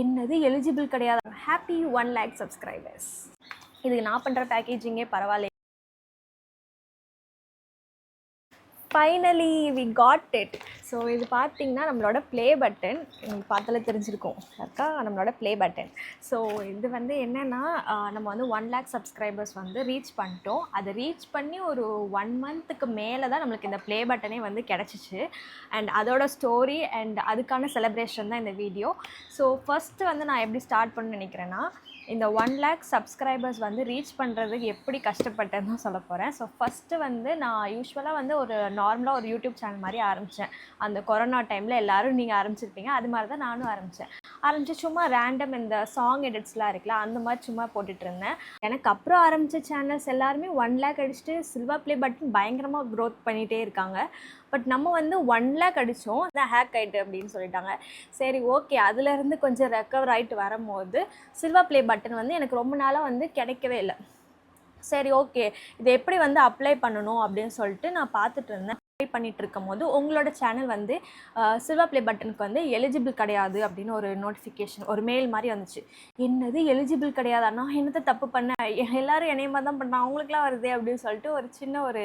என்னது எலிஜிபிள் கிடையாது. Happy 1 lakh subscribers. இதுக்கு நான் பண்ணுற பேக்கேஜிங்கே பரவாயில்ல. Finally we got it. So இது பார்த்திங்கன்னா நம்மளோட ப்ளே பட்டன், உங்களுக்கு பார்த்தாலே தெரிஞ்சிருக்கும் அக்கா, நம்மளோட ப்ளே பட்டன். ஸோ இது வந்து என்னென்னா, நம்ம வந்து 1 lakh சப்ஸ்கிரைபர்ஸ் வந்து ரீச் பண்ணிட்டோம். அதை ரீச் பண்ணி ஒரு 1 monthக்கு மேலே தான் நம்மளுக்கு இந்த ப்ளே பட்டனே வந்து கிடச்சிச்சு. அண்ட் அதோட ஸ்டோரி அண்ட் அதுக்கான செலிப்ரேஷன் தான் இந்த வீடியோ. ஸோ ஃபஸ்ட்டு வந்து நான் எப்படி ஸ்டார்ட் பண்ணணும்னு நினைக்கிறேன்னா, இந்த 1 lakh சப்ஸ்கிரைபர்ஸ் வந்து ரீச் பண்ணுறதுக்கு எப்படி கஷ்டப்பட்டேன்னு தான் சொல்ல போகிறேன். ஸோ ஃபஸ்ட்டு வந்து நான் யூஸ்வலாக வந்து ஒரு நார்மலாக ஒரு யூடியூப் சேனல் மாதிரி ஆரம்பித்தேன். அந்த கொரோனா டைமில் எல்லோரும் நீங்கள் ஆரம்பிச்சிருப்பீங்க, அது மாதிரி தான் நானும் ஆரம்பித்து சும்மா ரேண்டம் இந்த சாங் எடிட்ஸ்லாம் இருக்குல்ல, அந்த மாதிரி சும்மா போட்டுட்ருந்தேன். எனக்கு அப்புறம் ஆரம்பித்த சேனல்ஸ் எல்லாருமே 1 lakh அடிச்சுட்டு சில்வர் ப்ளே பட்டன் பயங்கரமாக க்ரோத் பண்ணிகிட்டே இருக்காங்க. பட் நம்ம வந்து 1 lakh அடித்தோம், அதான் ஹேக் ஆகிட்டு அப்படின்னு சொல்லிட்டாங்க. சரி ஓகே, அதுலேருந்து கொஞ்சம் ரெக்கவர் ஆகிட்டு வரும்போது சில்வர் ப்ளே பட்டன் வந்து எனக்கு ரொம்ப நாளாக வந்து கிடைக்கவே இல்லை. சரி ஓகே, இதை எப்படி வந்து அப்ளை பண்ணணும் அப்படின்னு சொல்லிட்டு நான் பார்த்துட்டு இருந்தேன். பண்ணிட்டு இருக்கும் போது உங்களோட சேனல் வந்து சில்வர் ப்ளே பட்டனுக்கு வந்து எலிஜிபிள் கிடையாது அப்படின்னு ஒரு நோட்டிஃபிகேஷன், ஒரு மெயில் மாதிரி வந்துச்சு. என்னது எலிஜிபிள் கிடையாதா? நான் என்னத்தை தப்பு பண்ணேன்? எல்லோரும் என்னைய மாதிரி தான் பண்ணேன், அவங்களுக்குலாம் வருது அப்படின்னு சொல்லிட்டு ஒரு சின்ன ஒரு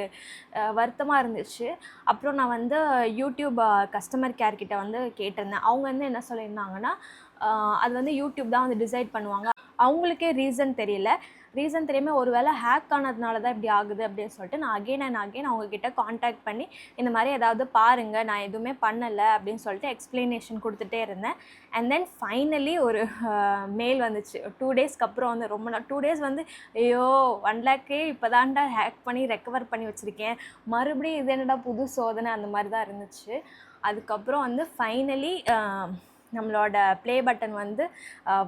வருத்தமாக இருந்துச்சு. அப்புறம் நான் வந்து யூடியூப் கஸ்டமர் கேர் கிட்ட வந்து கேட்டிருந்தேன். அவங்க வந்து என்ன சொல்லியிருந்தாங்கன்னா, அது வந்து யூடியூப் தான் வந்து டிசைட் பண்ணுவாங்க, அவங்களுக்கே ரீசன் தெரியல. ரீசன் தெரியாமல் ஒரு வேளை ஹேக் ஆனதுனால தான் இப்படி ஆகுது அப்படின்னு சொல்லிட்டு நான் அகெயின் அண்ட் அகெயின் அவங்கக்கிட்ட காண்டாக்ட் பண்ணி இந்த மாதிரி ஏதாவது பாருங்கள், நான் எதுவுமே பண்ணலை அப்படின்னு சொல்லிட்டு எக்ஸ்ப்ளனேஷன் கொடுத்துட்டே இருந்தேன். அண்ட் தென் ஃபைனலி ஒரு மெயில் வந்துச்சு 2 டேஸ்க்கு அப்புறம். வந்து ரொம்ப 2 டேஸ் வந்து ஐயோ 1 lakh இப்போ தான்டா ஹேக் பண்ணி ரெக்கவர் பண்ணி வச்சுருக்கேன், மறுபடியும் இது என்னடா புது சோதனை, அந்த மாதிரி தான் இருந்துச்சு. அதுக்கப்புறம் வந்து ஃபைனலி நம்மளோட ப்ளே பட்டன் வந்து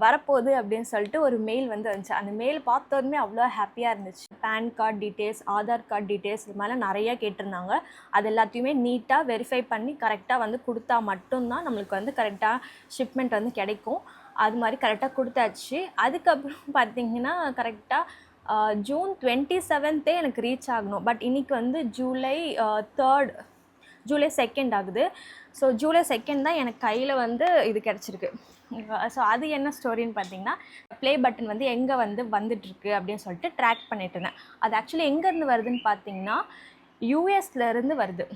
வரப்போகுது அப்படின்னு சொல்லிட்டு ஒரு மெயில் வந்து வந்துச்சு. அந்த மெயில் பார்த்தோதுமே அவ்வளோ ஹாப்பியாக இருந்துச்சு. PAN card details, Aadhaar card details, இது மாதிரிலாம் நிறையா கேட்டிருந்தாங்க. அது எல்லாத்தையுமே நீட்டாக வெரிஃபை பண்ணி கரெக்டாக வந்து கொடுத்தா மட்டும்தான் நம்மளுக்கு வந்து கரெக்டாக ஷிப்மெண்ட் வந்து கிடைக்கும். அது மாதிரி கரெக்டாக கொடுத்தாச்சு. அதுக்கப்புறம் பார்த்திங்கன்னா கரெக்டாக ஜூன் 27 எனக்கு ரீச் ஆகணும். பட் இன்றைக்கி வந்து ஜூலை 2 ஆகுது. ஸோ ஜூலை 2 தான் எனக்கு கையில் வந்து இது கிடச்சிருக்கு. ஸோ அது என்ன ஸ்டோரின்னு பார்த்தீங்கன்னா, ப்ளே பட்டன் வந்து எங்கே வந்து வந்துட்டுருக்கு அப்படின்னு சொல்லிட்டு ட்ராக் பண்ணிட்டு இருந்தேன். அது ஆக்சுவலி எங்கேருந்து வருதுன்னு பார்த்தீங்கன்னா, யூஎஸ்லேருந்து வருது.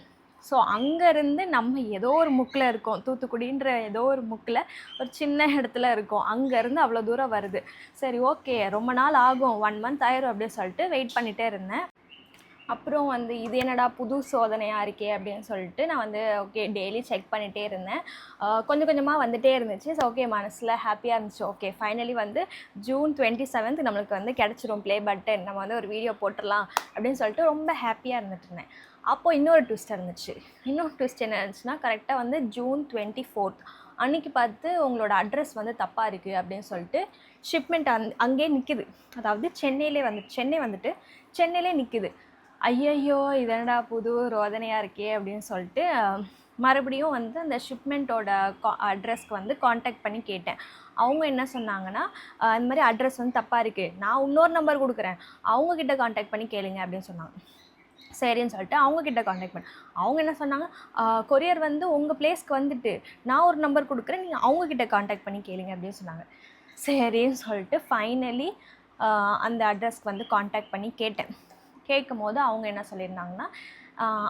ஸோ அங்கேருந்து நம்ம ஏதோ ஒரு முக்கில் இருக்கோம், தூத்துக்குடின்ற ஏதோ ஒரு முக்கில் ஒரு சின்ன இடத்துல இருக்கோம், அங்கேருந்து அவ்வளோ தூரம் வருது. சரி ஓகே, ரொம்ப நாள் ஆகும், 1 month ஆயிரும் அப்படின்னு சொல்லிட்டு வெயிட் பண்ணிகிட்டே இருந்தேன். அப்புறம் வந்து இது என்னடா புது சோதனையாக இருக்கே அப்படின்னு சொல்லிட்டு நான் வந்து ஓகே டெய்லி செக் பண்ணிகிட்டே இருந்தேன். கொஞ்சம் கொஞ்சமாக வந்துகிட்டே இருந்துச்சு. ஸோ ஓகே, மனசில் ஹாப்பியாக இருந்துச்சு. ஓகே ஃபைனலி வந்து ஜூன் 27 நம்மளுக்கு வந்து கிடச்சிரும் ப்ளே பட்டன், நம்ம வந்து ஒரு வீடியோ போட்டுடலாம் அப்படின்னு சொல்லிட்டு ரொம்ப ஹாப்பியாக இருந்துட்டு இருந்தேன். அப்போது இன்னொரு ட்விஸ்ட் இருந்துச்சு. இன்னொரு ட்விஸ்ட் என்ன இருந்துச்சுன்னா, கரெக்டாக வந்து ஜூன் 24 அன்றைக்கி பார்த்து உங்களோட அட்ரஸ் வந்து தப்பாக இருக்குது அப்படின்னு சொல்லிட்டு ஷிப்மெண்ட் அங்கேயே நிற்கிது. அதாவது சென்னை வந்துட்டு சென்னையிலே நிற்கிது. ஐயையோ இதனடா புது ரோதனையாக இருக்கே அப்படின்னு சொல்லிட்டு மறுபடியும் வந்து அந்த ஷிப்மெண்ட்டோட அட்ரஸ்க்கு வந்து காண்டாக்ட் பண்ணி கேட்டேன். அவங்க என்ன சொன்னாங்கன்னா, இந்த மாதிரி அட்ரஸ் வந்து தப்பாக இருக்குது, நான் இன்னொரு நம்பர் கொடுக்குறேன், அவங்கக்கிட்ட காண்டாக்ட் பண்ணி கேளுங்க அப்படின்னு சொன்னாங்க. சரின்னு சொல்லிட்டு அவங்கக்கிட்ட காண்டாக்ட் பண்ணேன். அவங்க என்ன சொன்னாங்க, கொரியர் வந்து உங்கள் பிளேஸ்க்கு வந்துட்டு நான் ஒரு நம்பர் கொடுக்குறேன், நீங்கள் அவங்கக்கிட்ட காண்டாக்ட் பண்ணி கேளுங்க அப்படின்னு சொன்னாங்க. சரின்னு சொல்லிட்டு ஃபைனலி அந்த அட்ரஸ்க்கு வந்து காண்டாக்ட் பண்ணி கேட்கும் போது அவங்க என்ன சொல்லியிருந்தாங்கன்னா,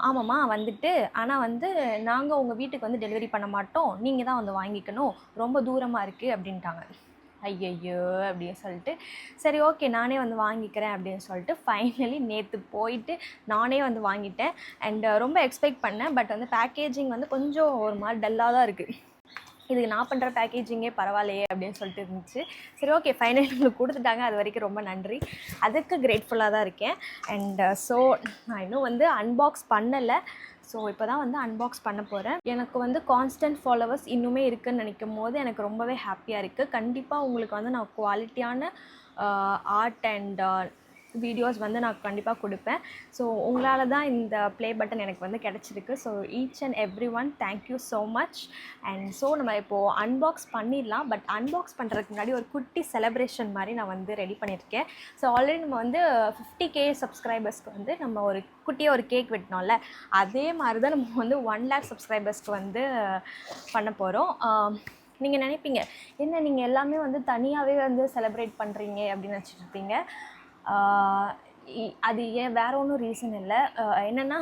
ஆமாம்மா வந்துட்டு, ஆனால் வந்து நாங்கள் உங்கள் வீட்டுக்கு வந்து டெலிவரி பண்ண மாட்டோம், நீங்கள் தான் வந்து வாங்கிக்கணும், ரொம்ப தூரமாக இருக்குது அப்படின்ட்டாங்க. ஐயையோ அப்படின்னு சொல்லிட்டு சரி ஓகே நானே வந்து வாங்கிக்கிறேன் அப்படின்னு சொல்லிட்டு ஃபைனலி நேற்று போயிட்டு நானே வந்து வாங்கிட்டேன். அண்ட் ரொம்ப எக்ஸ்பெக்ட் பண்ணேன். பட் வந்து பேக்கேஜிங் வந்து கொஞ்சம் ஒரு மாதிரி டல்லாக தான் இருக்குது. இதுக்கு நான் பண்ணுற பேக்கேஜிங்கே பரவாயில்லையே அப்படின்னு சொல்லிட்டு இருந்துச்சு. சரி ஓகே ஃபைனலி உங்களுக்கு கொடுத்துட்டாங்க, அது வரைக்கும் ரொம்ப நன்றி, அதுக்கு கிரேட்ஃபுல்லாக தான் இருக்கேன். அண்ட் ஸோ நான் இன்னும் வந்து அன்பாக்ஸ் பண்ணலை. ஸோ இப்போ தான் வந்து அன்பாக்ஸ் பண்ண போகிறேன். எனக்கு வந்து கான்ஸ்டன்ட் ஃபாலோவர்ஸ் இன்னுமே இருக்குதுன்னு நினைக்கும் போது எனக்கு ரொம்பவே ஹாப்பியாக இருக்குது. கண்டிப்பாக உங்களுக்கு வந்து நான் குவாலிட்டியான ஆர்ட் அண்ட் வீடியோஸ் வந்து நான் கண்டிப்பாக கொடுப்பேன். ஸோ உங்களால் தான் இந்த ப்ளே பட்டன் எனக்கு வந்து கிடச்சிருக்கு. So each and every one thank you so much. And so நம்ம இப்போது அன்பாக்ஸ் பண்ணிடலாம். பட் அன்பாக்ஸ் பண்ணுறதுக்கு முன்னாடி ஒரு குட்டி செலிப்ரேஷன் மாதிரி நான் வந்து ரெடி பண்ணியிருக்கேன். ஸோ ஆல்ரெடி நம்ம வந்து 50K சப்ஸ்கிரைபர்ஸ்க்கு வந்து நம்ம ஒரு குட்டியாக ஒரு கேக் வெட்டினோம்ல, அதே மாதிரி தான் நம்ம வந்து 1 lakh சப்ஸ்கிரைபர்ஸ்க்கு வந்து பண்ண போகிறோம். நீங்கள் நினைப்பீங்க, என்ன நீங்கள் எல்லாமே வந்து தனியாகவே வந்து செலிப்ரேட் பண்ணுறீங்க அப்படின்னு நினச்சிட்டு இருப்பீங்க. அது ஏன் வேறு ஒன்றும் ரீசன் இல்லை. என்னென்னா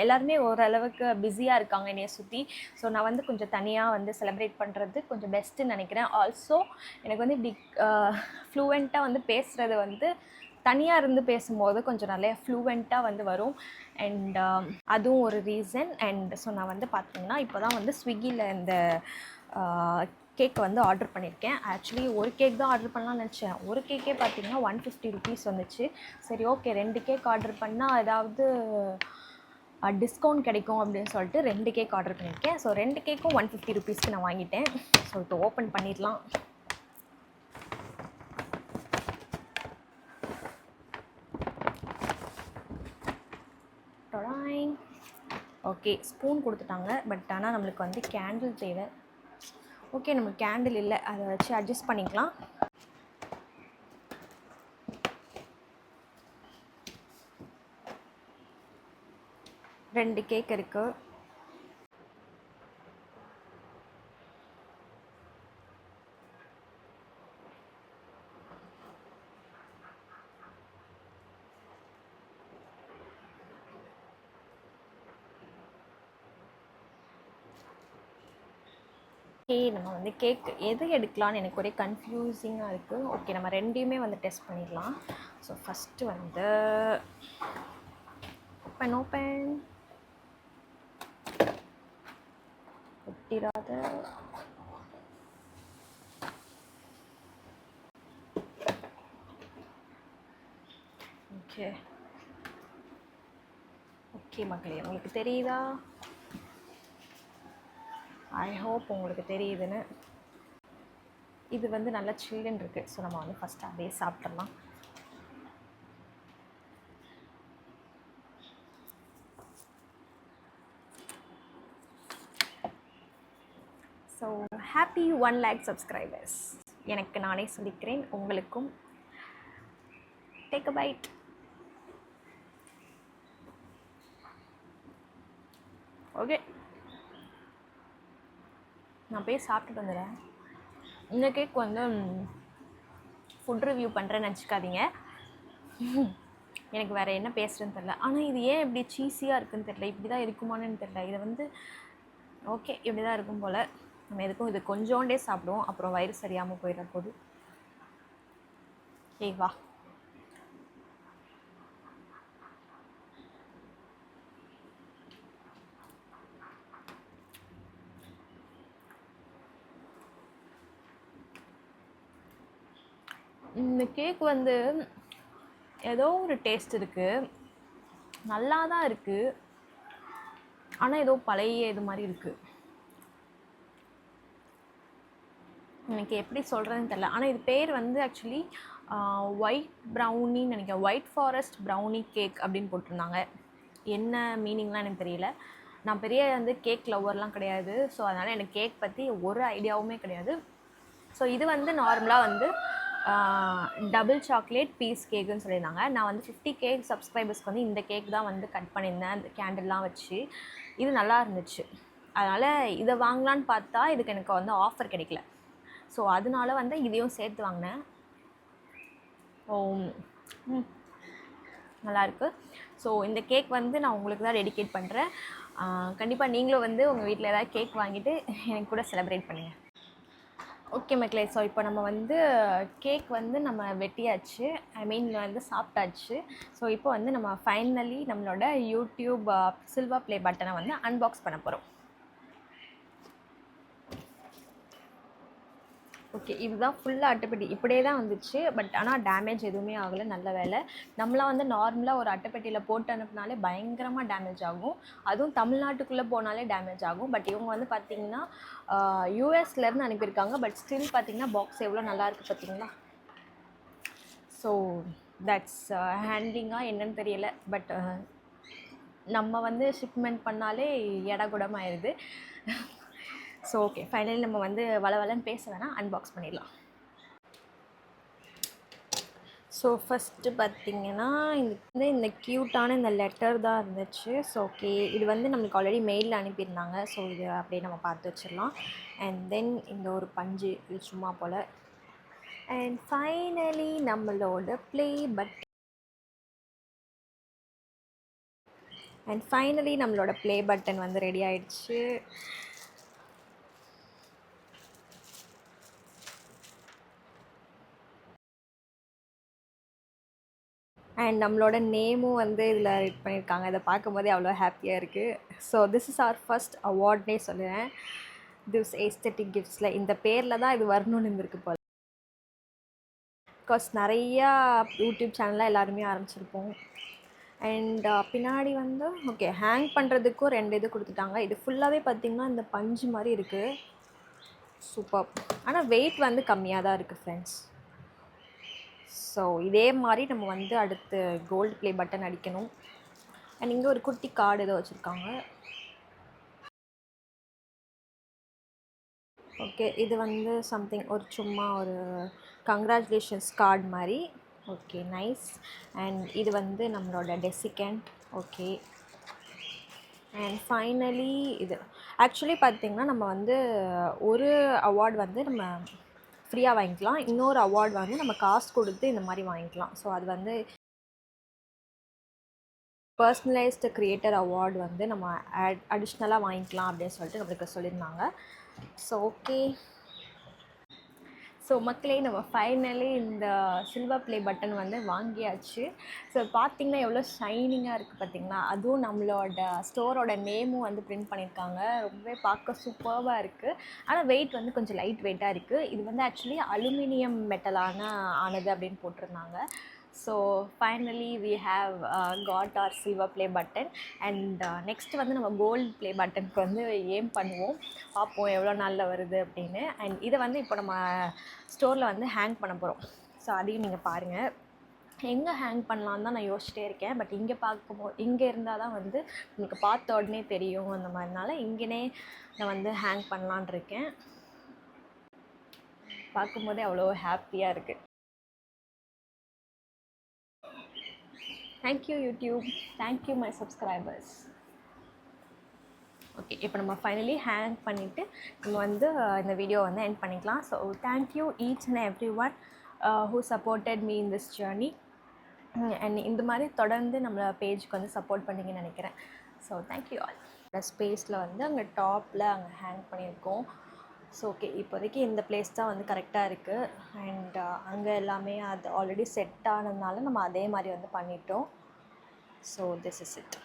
எல்லாருமே ஓரளவுக்கு பிஸியாக இருக்காங்க என்னைய சுற்றி. ஸோ நான் வந்து கொஞ்சம் தனியாக வந்து செலிப்ரேட் பண்ணுறது கொஞ்சம் பெஸ்ட்டுன்னு நினைக்கிறேன். ஆல்சோ எனக்கு வந்து இப்படி ஃப்ளூவெண்ட்டாக வந்து பேசுகிறது வந்து தனியாக இருந்து பேசும்போது கொஞ்சம் நிறைய ஃப்ளூவெண்ட்டாக வந்து வரும். அண்ட் அதுவும் ஒரு ரீசன். அண்ட் ஸோ நான் வந்து பார்த்தீங்கன்னா இப்போ தான் வந்து ஸ்விக்கியில் இந்த கேக் வந்து ஆர்டர் பண்ணியிருக்கேன். ஆக்சுவலி ஒரு கேக் தான் ஆர்டர் பண்ணலாம்னு நினச்சேன். ஒரு கேக்கே பார்த்தீங்கன்னா 150 ருபீஸ் வந்துச்சு. சரி ஓகே 2 கேக் ஆர்டர் பண்ணால் ஏதாவது டிஸ்கவுண்ட் கிடைக்கும் அப்படின்னு சொல்லிட்டு 2 கேக் ஆர்டர் பண்ணியிருக்கேன். ஸோ 2 கேக்கும் 150 ருபீஸ்க்கு நான் வாங்கிட்டேன். ஸோ இப்போ ஓப்பன் பண்ணிடலாம். ஓகே ஸ்பூன் கொடுத்துட்டாங்க. பட் ஆனால் நம்மளுக்கு வந்து கேண்டில் தேவை. ஓகே நமக்கு கேண்டில் இல்லை, அதை வச்சு அட்ஜஸ்ட் பண்ணிக்கலாம். ரெண்டு கேக் இருக்குது. நம்ம வந்து கேக் எது எடுக்கலான்னு எனக்கு ஒரே கன்ஃபியூசிங்காக இருக்குது. ஓகே நம்ம ரெண்டையுமே வந்து டெஸ்ட் பண்ணிடலாம். ஸோ ஃபஸ்ட்டு வந்து ஓப்பன் ஒட்டிராத. ஓகே ஓகே மக்களே, உங்களுக்கு தெரியுதா? ஐ ஹோப் உங்களுக்கு தெரியுதுன்னு. இது வந்து நல்லா சில்லுன்னு இருக்குது. ஸோ நம்ம வந்து ஃபஸ்ட்டு அப்படியே சாப்பிட்றலாம். So happy 1 lakh subscribers. எனக்கு நானே சொல்லிக்கிறேன், உங்களுக்கும். Take a byte. ஓகே நான் போய் சாப்பிட்டுட்டு வந்துடுறேன். இந்த கேக் வந்து ஃபுட் ரிவ்யூ பண்ணுறேன்னு நினச்சிக்காதீங்க. எனக்கு வேறு என்ன பேசுகிறேன்னு தெரில. ஆனால் இது ஏன் இப்படி சீஸியாக இருக்குதுன்னு தெரில. இப்படி தான் இருக்குமான்னு தெரில. இதை வந்து ஓகே இப்படி தான் இருக்கும் போல். நம்ம எதுக்கும் இது கொஞ்சோண்டே சாப்பிடுவோம், அப்புறம் வயிறு சரியாமல் போயிட போகுது. ஏய் வா. இந்த கேக் வந்து ஏதோ ஒரு டேஸ்ட் இருக்குது, நல்லா தான் இருக்குது. ஆனால் ஏதோ பழைய இது மாதிரி இருக்குது. எனக்கு எப்படி சொல்கிறதுன்னு தெரில. ஆனால் இது பேர் வந்து ஆக்சுவலி ஒயிட் ப்ரௌனின்னு நினைக்கிறேன். ஒயிட் ஃபாரஸ்ட் ப்ரௌனி கேக் அப்படின்னு போட்டிருந்தாங்க. என்ன மீனிங்லாம் எனக்கு தெரியல. நான் பெரிய வந்து கேக் லவ்வர்லாம் கிடையாது. ஸோ அதனால் எனக்கு கேக் பற்றி ஒரு ஐடியாவுமே கிடையாது. ஸோ இது வந்து நார்மலாக வந்து டபுள் சாக்லேட் பீஸ் கேக்குன்னு சொல்லியிருந்தாங்க. நான் வந்து 50K சப்ஸ்கிரைபர்ஸ்க்கு வந்து இந்த கேக் தான் வந்து கட் பண்ணியிருந்தேன், அந்த கேண்டில்லாம் வச்சு. இது நல்லா இருந்துச்சு. அதனால் இதை வாங்கலான்னு பார்த்தா இதுக்கு எனக்கு வந்து ஆஃபர் கிடைக்கல. ஸோ அதனால வந்து இதையும் சேர்த்து வாங்கினேன். ஓ நல்லாயிருக்கு. ஸோ இந்த கேக் வந்து நான் உங்களுக்கு தான் டெடிகேட் பண்ணுறேன். கண்டிப்பாக நீங்களும் வந்து உங்கள் வீட்டில் ஏதாவது கேக் வாங்கிட்டு எனக்கு கூட செலிப்ரேட் பண்ணுங்கள். ஓகே மக்களே, ஸோ இப்போ நம்ம வந்து கேக் வந்து நம்ம வெட்டியாச்சு, ஐ மீன் வந்து சாப்பிட்டாச்சு. ஸோ இப்போ வந்து நம்ம ஃபைனலி நம்மளோட யூடியூப் சில்வர் ப்ளே பட்டனை வந்து அன்பாக்ஸ் பண்ண போகிறோம். ஓகே இதுதான் ஃபுல்லாக அட்டைப்பெட்டி. இப்படியே தான் வந்துச்சு. பட் ஆனால் டேமேஜ் எதுவுமே ஆகலை, நல்ல வேலை. நம்மளாம் வந்து நார்மலாக ஒரு அட்டைப்பெட்டியில் போட்டு அனுப்புனாலே பயங்கரமாக டேமேஜ் ஆகும். அதுவும் தமிழ்நாட்டுக்குள்ளே போனாலே டேமேஜ் ஆகும். பட் இவங்க வந்து பார்த்திங்கன்னா யூஎஸ்லேருந்து அனுப்பியிருக்காங்க. பட் ஸ்டில் பார்த்திங்கன்னா பாக்ஸ் எவ்வளோ நல்லாயிருக்கு பார்த்திங்களா. ஸோ தட்ஸ் ஹேண்ட்லிங்காக என்னன்னு தெரியல. பட் நம்ம வந்து ஷிப்மெண்ட் பண்ணாலே எடகுடமாயிருது. ஸோ ஓகே ஃபைனலி நம்ம வந்து வளவலன்னு பேச வேணாம், அன்பாக்ஸ் பண்ணிடலாம். ஸோ ஃபஸ்ட்டு பார்த்திங்கன்னா இந்த க்யூட்டான இந்த லெட்டர் தான் இருந்துச்சு. ஸோ ஓகே, இது வந்து நம்மளுக்கு ஆல்ரெடி மெயிலில் அனுப்பியிருந்தாங்க. ஸோ இது அப்படியே நம்ம பார்த்து வச்சிடலாம். அண்ட் தென் இந்த ஒரு பஞ்சு இது சும்மா போல். அண்ட் ஃபைனலி நம்மளோட ப்ளே பட்டன் வந்து ரெடி ஆயிடுச்சு. அண்ட் நம்மளோட நேமும் வந்து இதில் எடிட் பண்ணியிருக்காங்க. இதை பார்க்கும்போதே அவ்வளோ ஹாப்பியாக இருக்குது. So this is our first அவார்ட்னே சொல்லுவேன். திஸ் ஏஸ்தட்டிக் கிஃப்ட்ஸில் இந்த பேரில் தான் இது வரணும்னு இருந்திருக்கு போல். பிகாஸ் நிறையா யூடியூப் சேனலாக எல்லாருமே ஆரம்பிச்சிருப்போம். அண்ட் பின்னாடி வந்து ஓகே ஹேங் பண்ணுறதுக்கும் 2 இது கொடுத்துட்டாங்க. இது ஃபுல்லாகவே பார்த்திங்கன்னா இந்த பஞ்சு மாதிரி இருக்குது. சூப்பர். ஆனால் வெயிட் வந்து கம்மியாக தான் இருக்குது ஃப்ரெண்ட்ஸ். ஸோ இதே மாதிரி நம்ம வந்து அடுத்து கோல்டு ப்ளே பட்டன் அடிக்கணும். அண்ட் இங்கே ஒரு குட்டி கார்டு ஏதோ வச்சுருக்காங்க. ஓகே, இது வந்து சம்திங் ஒரு சும்மா ஒரு கங்க்ராச்சுலேஷன்ஸ் கார்டு மாதிரி. Okay nice. அண்ட் இது வந்து நம்மளோட டெசிகண்ட். ஓகே. அண்ட் ஃபைனலி இது ஆக்சுவலி பார்த்திங்கன்னா நம்ம வந்து ஒரு அவார்டு வந்து நம்ம ஃப்ரீயாக வாங்கிக்கலாம். இன்னொரு அவார்டு வந்து நம்ம காசு கொடுத்து இந்த மாதிரி வாங்கிக்கலாம். ஸோ அது வந்து பர்சனலைஸ்டு க்ரியேட்டர் அவார்டு வந்து நம்ம அடிஷ்னலாக வாங்கிக்கலாம் அப்படின்னு சொல்லிட்டு நம்மளுக்கு சொல்லியிருந்தாங்க. So okay. ஸோ மக்களே, நம்ம ஃபைனலி இந்த சில்வர் ப்ளே பட்டன் வந்து வாங்கியாச்சு. ஸோ பார்த்திங்கன்னா எவ்வளோ ஷைனிங்காக இருக்குது பார்த்திங்களா. அதுவும் நம்மளோட ஸ்டோரோட நேமும் வந்து ப்ரிண்ட் பண்ணியிருக்காங்க. ரொம்பவே பார்க்க சூப்பராக இருக்குது. ஆனால் வெயிட் வந்து கொஞ்சம் லைட் வெயிட்டாக இருக்குது. இது வந்து ஆக்சுவலி அலுமினியம் ஆனது அப்படின்னு போட்டிருந்தாங்க. So finally we have got our silver play button. And next வந்து நம்ம கோல்டு ப்ளே பட்டனுக்கு வந்து ஏம் பண்ணுவோம், பார்ப்போம் எவ்வளோ நாளில் வருது அப்படின்னு. அண்ட் இதை வந்து இப்போ நம்ம ஸ்டோரில் வந்து ஹேங் பண்ண போகிறோம். ஸோ அதையும் நீங்கள் பாருங்கள். எங்கே ஹேங் பண்ணலான்னு தான் நான் யோசிச்சிட்டே இருக்கேன். பட் இங்கே இங்கே இருந்தால் தான் வந்து எனக்கு பார்த்த உடனே தெரியும் அந்த மாதிரினால இங்கேனே நான் வந்து ஹேங் பண்ணலான் இருக்கேன். பார்க்கும்போதே அவ்வளோ ஹாப்பியாக இருக்குது. Thank you YouTube, thank you my subscribers. Okay, இப்போ நம்ம ஃபைனலி ஹேங் பண்ணிவிட்டு நம்ம வந்து இந்த வீடியோ வந்து எண்ட் பண்ணிக்கலாம். So thank you each and every one who supported me in this journey. And இந்த மாதிரி தொடர்ந்து நம்மளை பேஜுக்கு வந்து சப்போர்ட் பண்ணிங்கன்னு நினைக்கிறேன். So thank you all. ஸ்பேஸில் வந்து அங்கே டாப்பில் அங்கே ஹேங் பண்ணியிருக்கோம். ஸோ ஓகே, இப்போதைக்கு இந்த பிளேஸ் தான் வந்து கரெக்டாக இருக்குது. அண்ட் அங்கே எல்லாமே அது ஆல்ரெடி செட் ஆனதுனால நம்ம அதே மாதிரி வந்து பண்ணிட்டோம். So this is it.